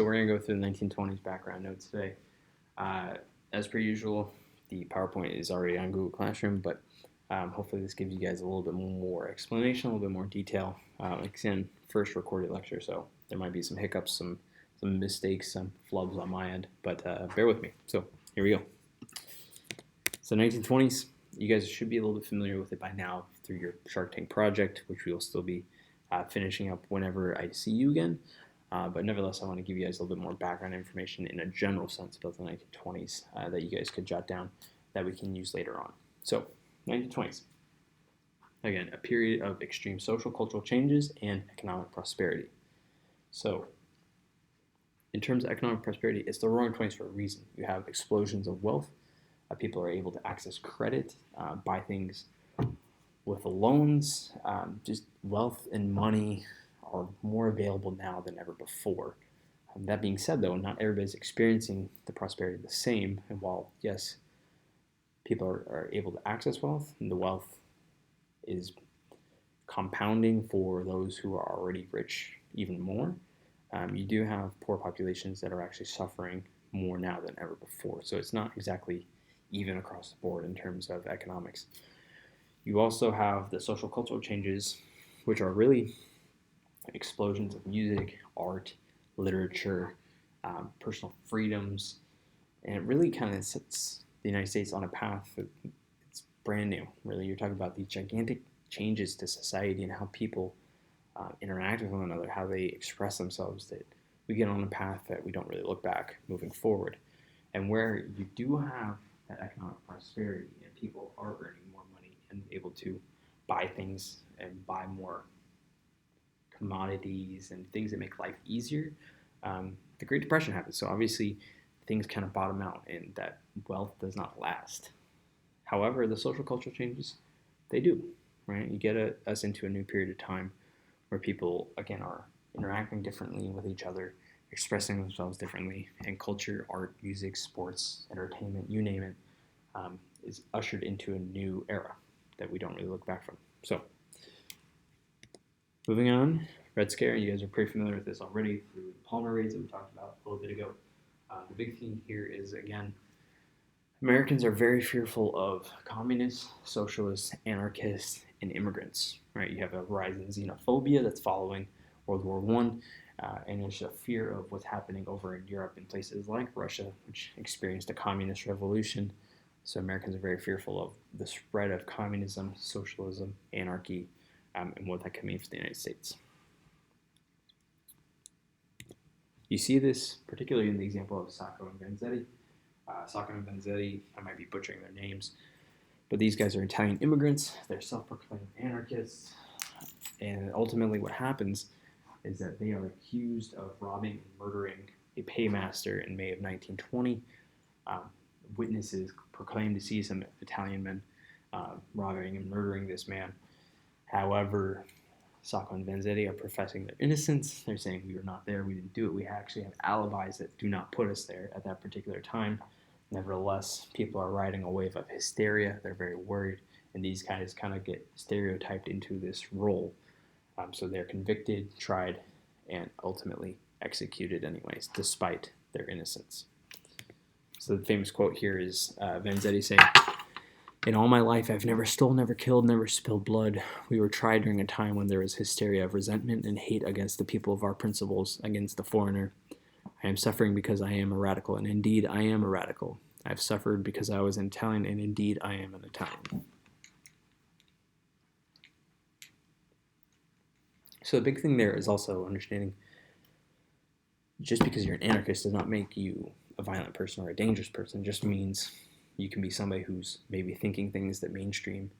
So we're going to go through the 1920s background notes today. Uh, as per usual, the PowerPoint is already on Google Classroom, but hopefully this gives you guys a little bit more explanation, a little bit more detail. Again, first recorded lecture, so there might be some hiccups, some mistakes, some flubs on my end, but bear with me. So here we go. So 1920s, you guys should be a little bit familiar with it by now through your Shark Tank project, which we will still be finishing up whenever I see you again. But nevertheless, I want to give you guys a little bit more background information in a general sense about the 1920s that you guys could jot down that we can use later on. So, 1920s. Again, a period of extreme social, cultural changes and economic prosperity. So, in terms of economic prosperity, it's the roaring 20s for a reason. You have explosions of wealth. People are able to access credit, buy things with loans. Just wealth and money are more available now than ever before. That being said, though, not everybody's experiencing the prosperity the same. And while, yes, people are able to access wealth, and the wealth is compounding for those who are already rich even more, you do have poor populations that are actually suffering more now than ever before. So it's not exactly even across the board in terms of economics. You also have the social cultural changes, which are really explosions of music, art, literature, personal freedoms, and it really kind of sets the United States on a path that it's brand new. Really, you're talking about these gigantic changes to society and how people interact with one another, how they express themselves, that we get on a path that we don't really look back moving forward. And where you do have that economic prosperity and people are earning more money and able to buy things and buy more commodities and things that make life easier, the Great Depression happens. So obviously things kind of bottom out and that wealth does not last. However, the social cultural changes, they do, right? You get us into a new period of time where people, again, are interacting differently with each other, expressing themselves differently, and culture, art, music, sports, entertainment, you name it, is ushered into a new era that we don't really look back from. So, moving on, Red Scare, you guys are pretty familiar with this already through the Palmer raids that we talked about a little bit ago. The big theme here is, again, Americans are very fearful of communists, socialists, anarchists, and immigrants. Right? You have a rise in xenophobia that's following World War One, and there's a fear of what's happening over in Europe in places like Russia, which experienced a communist revolution. So Americans are very fearful of the spread of communism, socialism, anarchy, and what that could mean for the United States. You see this particularly in the example of Sacco and Vanzetti. Sacco and Vanzetti, I might be butchering their names, but these guys are Italian immigrants. They're self-proclaimed anarchists, and ultimately what happens is that they are accused of robbing and murdering a paymaster in May of 1920. Witnesses proclaim to see some Italian men robbing and murdering this man. However, Sacco and Vanzetti are professing their innocence. They're saying we were not there, we didn't do it. We actually have alibis that do not put us there at that particular time. Nevertheless, people are riding a wave of hysteria. They're very worried, and these guys kind of get stereotyped into this role. So they're convicted, tried, and ultimately executed anyways, despite their innocence. So the famous quote here is Vanzetti saying, "In all my life, I've never stole, never killed, never spilled blood. We were tried during a time when there was hysteria of resentment and hate against the people of our principles, against the foreigner. I am suffering because I am a radical, and indeed I am a radical. I have suffered because I was an Italian, and indeed I am an Italian." So the big thing there is also understanding just because you're an anarchist does not make you a violent person or a dangerous person. It just means you can be somebody who's maybe thinking things that mainstream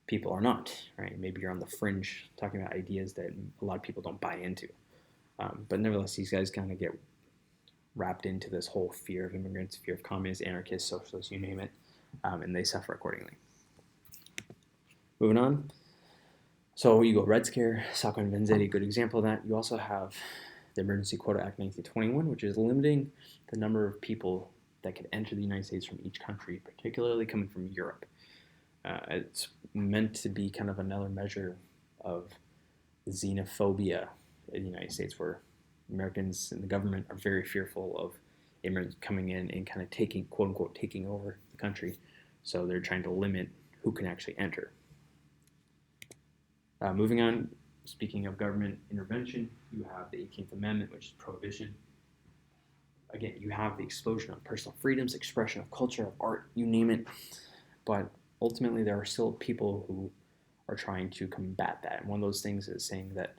people are not, right? Maybe you're on the fringe talking about ideas that a lot of people don't buy into. But nevertheless, these guys kind of get wrapped into this whole fear of immigrants, fear of communists, anarchists, socialists, you name it, and they suffer accordingly. Moving on. So you go Red Scare, Sacco and Vanzetti, good example of that. You also have the Emergency Quota Act 1921, which is limiting the number of people that could enter the United States from each country, particularly coming from Europe. It's meant to be kind of another measure of xenophobia in the United States, where Americans and the government are very fearful of immigrants coming in and kind of taking, quote unquote, taking over the country. So they're trying to limit who can actually enter. Moving on, speaking of government intervention, you have the 18th Amendment, which is prohibition. Again, you have the explosion of personal freedoms, expression of culture, of art, you name it. But ultimately, there are still people who are trying to combat that. And one of those things is saying that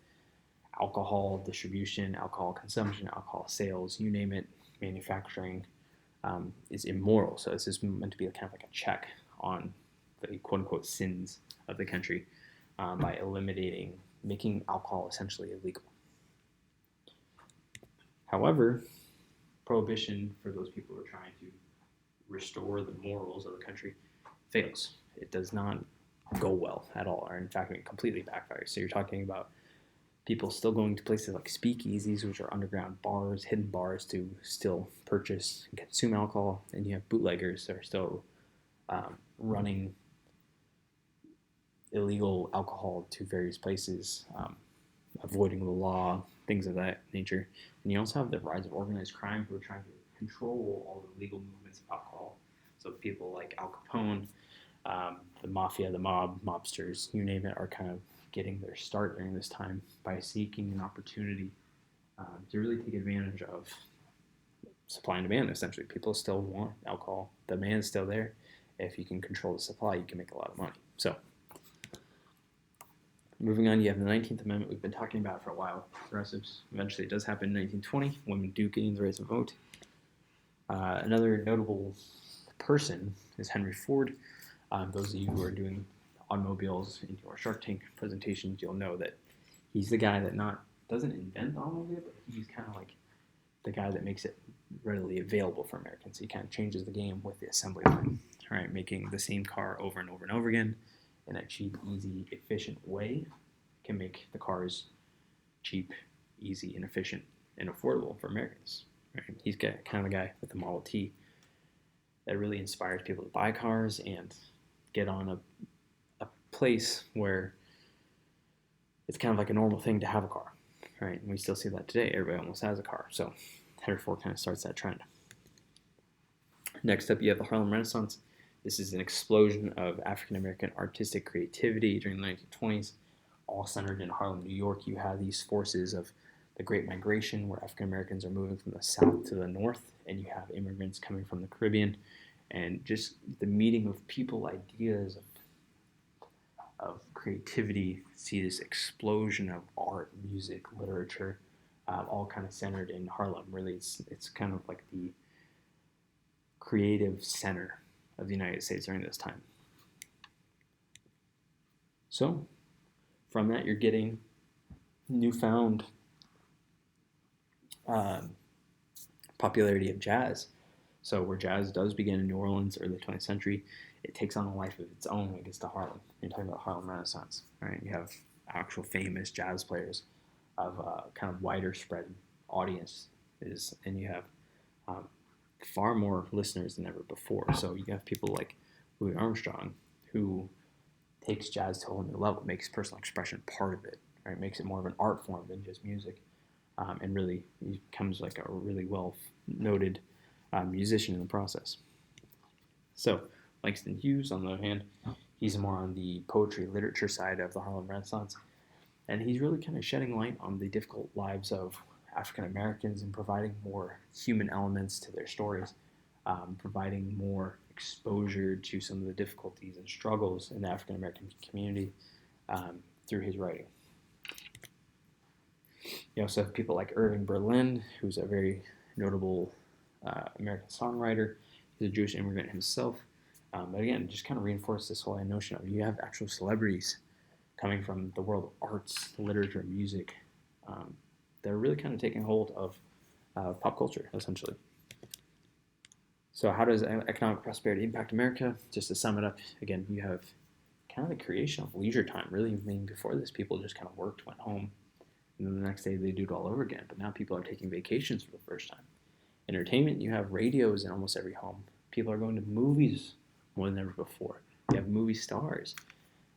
alcohol distribution, alcohol consumption, alcohol sales, you name it, manufacturing is immoral. So this is meant to be kind of like a check on the quote unquote sins of the country by making alcohol essentially illegal. However, prohibition for those people who are trying to restore the morals of the country fails. It does not go well at all, or in fact, it completely backfires. So you're talking about people still going to places like speakeasies, which are underground bars, hidden bars to still purchase and consume alcohol, and you have bootleggers that are still running illegal alcohol to various places, avoiding the law, things of that nature. And you also have the rise of organized crime who are trying to control all the legal movements of alcohol. So people like Al Capone, the mafia, the mob, mobsters, you name it, are kind of getting their start during this time by seeking an opportunity to really take advantage of supply and demand. Essentially, people still want alcohol. The demand's still there. If you can control the supply, you can make a lot of money. So, moving on, you have the 19th Amendment we've been talking about for a while. Progressives. Eventually, it does happen in 1920. Women do gain the right to vote. Another notable person is Henry Ford. Those of you who are doing automobiles in your Shark Tank presentations, you'll know that he's the guy that doesn't invent the automobile, but he's kind of like the guy that makes it readily available for Americans. He kind of changes the game with the assembly line, right? Making the same car over and over and over again in a cheap, easy, efficient way can make the cars cheap, easy, and efficient and affordable for Americans. Right? He's kind of the guy with the Model T that really inspires people to buy cars and get on a place where it's kind of like a normal thing to have a car, right? And we still see that today. Everybody almost has a car. So Henry Ford kind of starts that trend. Next up, you have the Harlem Renaissance. This is an explosion of African-American artistic creativity during the 1920s, all centered in Harlem, New York. You have these forces of the Great Migration, where African-Americans are moving from the south to the north, and you have immigrants coming from the Caribbean, and just the meeting of people, ideas of creativity, see this explosion of art, music, literature, all kind of centered in Harlem. Really, it's kind of like the creative center of the United States during this time. So, from that, you're getting newfound popularity of jazz. So, where jazz does begin in New Orleans, early 20th century, it takes on a life of its own when it gets to Harlem. You're talking about Harlem Renaissance, right? You have actual famous jazz players of kind of wider spread audience, and you have far more listeners than ever before. So you have people like Louis Armstrong, who takes jazz to a whole new level, makes personal expression part of it, right? Makes it more of an art form than just music, and really becomes like a really well-noted musician in the process. So Langston Hughes, on the other hand, he's more on the poetry literature side of the Harlem Renaissance, and he's really kind of shedding light on the difficult lives of African Americans and providing more human elements to their stories, providing more exposure to some of the difficulties and struggles in the African American community through his writing. You also have people like Irving Berlin, who's a very notable American songwriter. He's a Jewish immigrant himself. But again, just kind of reinforce this whole notion of you have actual celebrities coming from the world of arts, literature, music. They're really kind of taking hold of pop culture, essentially. So how does economic prosperity impact America? Just to sum it up, again, you have kind of the creation of leisure time. Really, I mean, before this, people just kind of worked, went home, and then the next day they do it all over again. But now people are taking vacations for the first time. Entertainment, you have radios in almost every home. People are going to movies more than ever before. You have movie stars.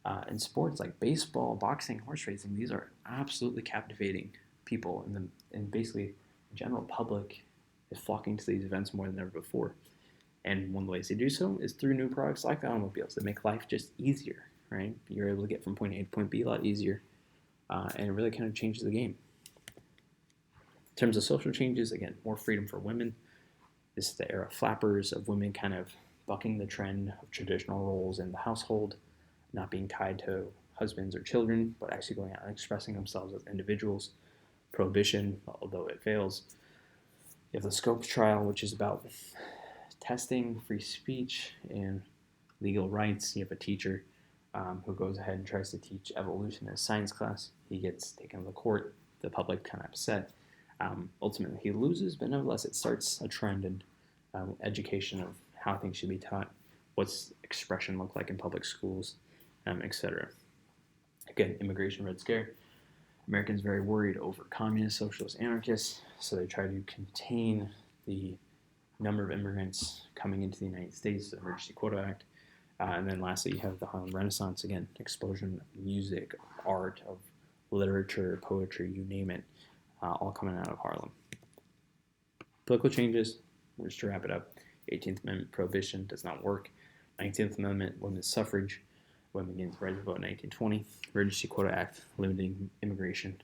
And sports like baseball, boxing, horse racing, these are absolutely captivating people and basically the general public is flocking to these events more than ever before. And one of the ways they do so is through new products like the automobiles that make life just easier, right? You're able to get from point A to point B a lot easier, and it really kind of changes the game. In terms of social changes, again, more freedom for women. This is the era of flappers, of women kind of bucking the trend of traditional roles in the household, not being tied to husbands or children, but actually going out and expressing themselves as individuals. Prohibition, although it fails. You have the Scopes trial, which is about testing free speech and legal rights. You have a teacher who goes ahead and tries to teach evolution in a science class. He gets taken to court. The public kind of upset. Ultimately, he loses, but nevertheless, it starts a trend in education of how things should be taught, what's expression look like in public schools, etc. Again, immigration Red Scare. Americans very worried over communists, socialists, anarchists, so they try to contain the number of immigrants coming into the United States, the Emergency Quota Act. And then lastly, you have the Harlem Renaissance, again, explosion of music, of art, of literature, poetry, you name it, all coming out of Harlem. Political changes, just to wrap it up, 18th Amendment prohibition does not work. 19th Amendment, women's suffrage, women getting the right to vote in 1920. Emergency Quota Act, limiting immigration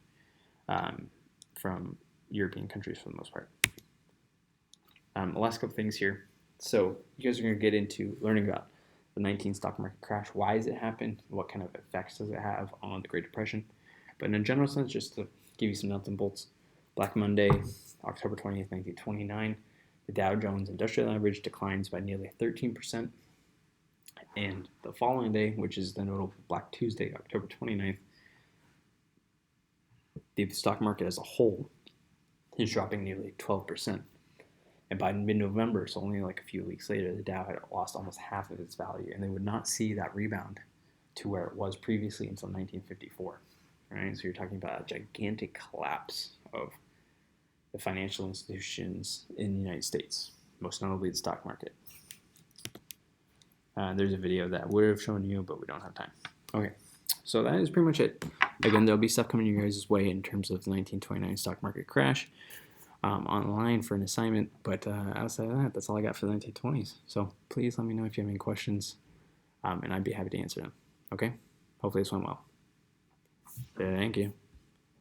from European countries for the most part. The last couple things here. So you guys are going to get into learning about the 19 stock market crash. Why does it happen? What kind of effects does it have on the Great Depression? But in a general sense, just to give you some nuts and bolts, Black Monday, October 20th, 1929, the Dow Jones Industrial Average declines by nearly 13%. And the following day, which is the notable Black Tuesday, October 29th, the stock market as a whole is dropping nearly 12%. And by mid-November, so only like a few weeks later, the Dow had lost almost half of its value, and they would not see that rebound to where it was previously until 1954. Right? So you're talking about a gigantic collapse of the financial institutions in the United States, most notably the stock market. There's a video that I would have shown you, but we don't have time. Okay, so that is pretty much it. Again, there'll be stuff coming your guys' way in terms of the 1929 stock market crash online for an assignment, but outside of that, that's all I got for the 1920s. So please let me know if you have any questions, and I'd be happy to answer them. Okay? Hopefully this went well. Thank you.